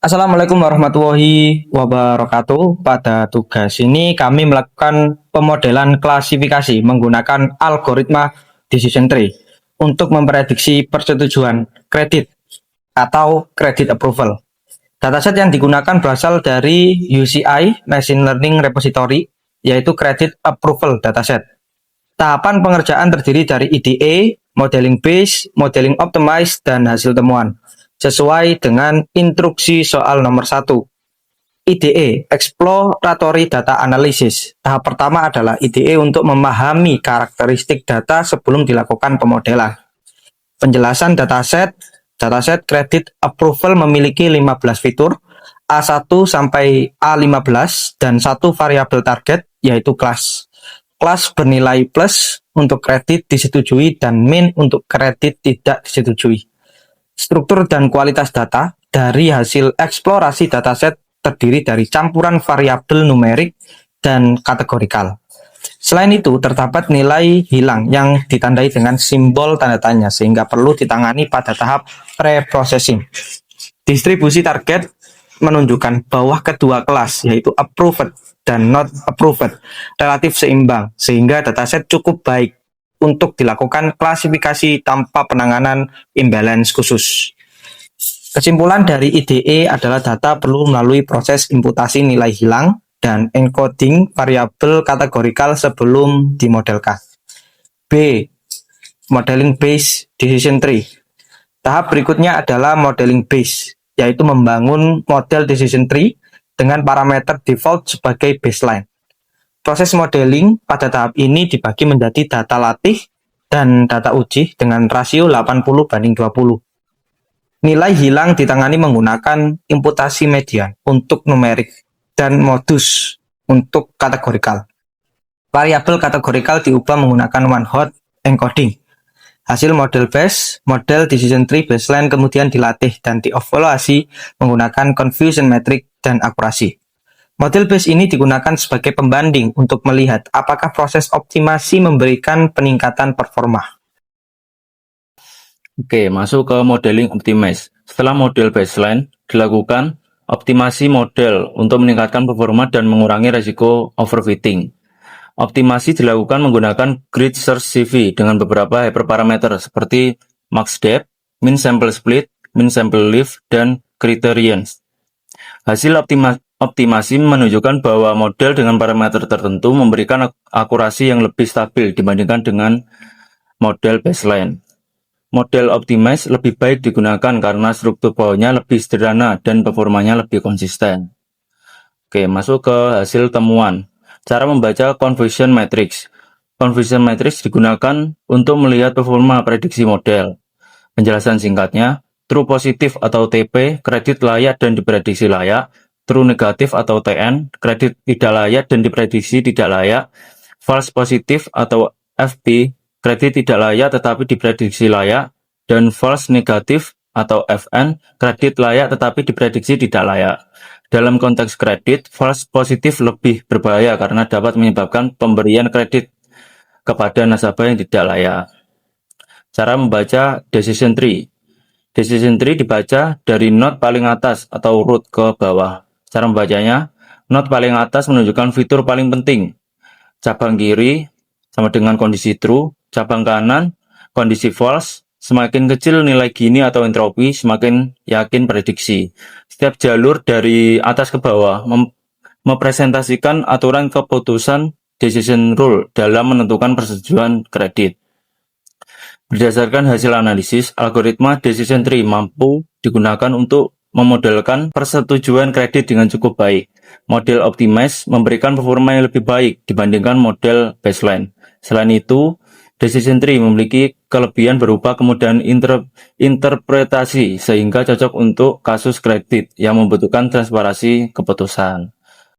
Assalamualaikum warahmatullahi wabarakatuh. Pada tugas ini kami melakukan pemodelan klasifikasi menggunakan algoritma decision tree untuk memprediksi persetujuan kredit atau credit approval. Dataset yang digunakan berasal dari UCI Machine Learning Repository, yaitu Credit Approval Dataset. Tahapan pengerjaan terdiri dari IDA, Modeling Base, Modeling Optimize, dan hasil temuan sesuai dengan instruksi soal nomor 1. IDE, Exploratory Data Analysis. Tahap pertama adalah IDE untuk memahami karakteristik data sebelum dilakukan pemodelan. Penjelasan dataset. Dataset Credit Approval memiliki 15 fitur, A1 sampai A15, dan satu variabel target, yaitu kelas. Kelas bernilai plus untuk kredit disetujui dan min untuk kredit tidak disetujui. Struktur dan kualitas data dari hasil eksplorasi dataset terdiri dari campuran variabel numerik dan kategorikal. Selain itu, terdapat nilai hilang yang ditandai dengan simbol tanda tanya sehingga perlu ditangani pada tahap pre-processing. Distribusi target menunjukkan bahwa kedua kelas, yaitu approved dan not approved, relatif seimbang sehingga dataset cukup baik untuk dilakukan klasifikasi tanpa penanganan imbalance khusus. Kesimpulan dari IDE adalah data perlu melalui proses imputasi nilai hilang dan encoding variabel kategorikal sebelum dimodelkan. B. Modeling Based Decision Tree. Tahap berikutnya adalah Modeling Base, yaitu membangun model decision tree dengan parameter default sebagai baseline. Proses modeling pada tahap ini dibagi menjadi data latih dan data uji dengan rasio 80:20. Nilai hilang ditangani menggunakan imputasi median untuk numerik dan modus untuk kategorikal. Variabel kategorikal diubah menggunakan one hot encoding. Hasil model base, model decision tree baseline kemudian dilatih dan dievaluasi menggunakan confusion metric dan akurasi. Model base ini digunakan sebagai pembanding untuk melihat apakah proses optimasi memberikan peningkatan performa. Oke, masuk ke modeling optimize. Setelah model baseline dilakukan, optimasi model untuk meningkatkan performa dan mengurangi risiko overfitting. Optimasi dilakukan menggunakan grid search CV dengan beberapa hyperparameter seperti max depth, min sample split, min sample lift, dan criterions. Hasil optimasi menunjukkan bahwa model dengan parameter tertentu memberikan akurasi yang lebih stabil dibandingkan dengan model baseline. Model optimize lebih baik digunakan karena struktur bawahnya lebih sederhana dan performanya lebih konsisten. Oke, masuk ke hasil temuan. Cara membaca confusion matrix. Confusion matrix digunakan untuk melihat performa prediksi model. Penjelasan singkatnya, true positif atau TP, kredit layak dan diprediksi layak. True negatif atau TN, kredit tidak layak dan diprediksi tidak layak. False positif atau FP, kredit tidak layak tetapi diprediksi layak. Dan false negatif atau FN, kredit layak tetapi diprediksi tidak layak. Dalam konteks kredit, false positif lebih berbahaya karena dapat menyebabkan pemberian kredit kepada nasabah yang tidak layak. Cara membaca decision tree. Decision tree dibaca dari node paling atas atau root ke bawah. Cara membacanya, node paling atas menunjukkan fitur paling penting. Cabang kiri sama dengan kondisi true, cabang kanan kondisi false. Semakin kecil nilai Gini atau entropi, semakin yakin prediksi. Setiap jalur dari atas ke bawah mempresentasikan aturan keputusan decision rule dalam menentukan persetujuan kredit. Berdasarkan hasil analisis, algoritma decision tree mampu digunakan untuk memodelkan persetujuan kredit dengan cukup baik. Model optimize memberikan performa yang lebih baik dibandingkan model baseline. Selain itu, decision tree memiliki kelebihan berupa kemudahan interpretasi sehingga cocok untuk kasus kredit yang membutuhkan transparansi keputusan.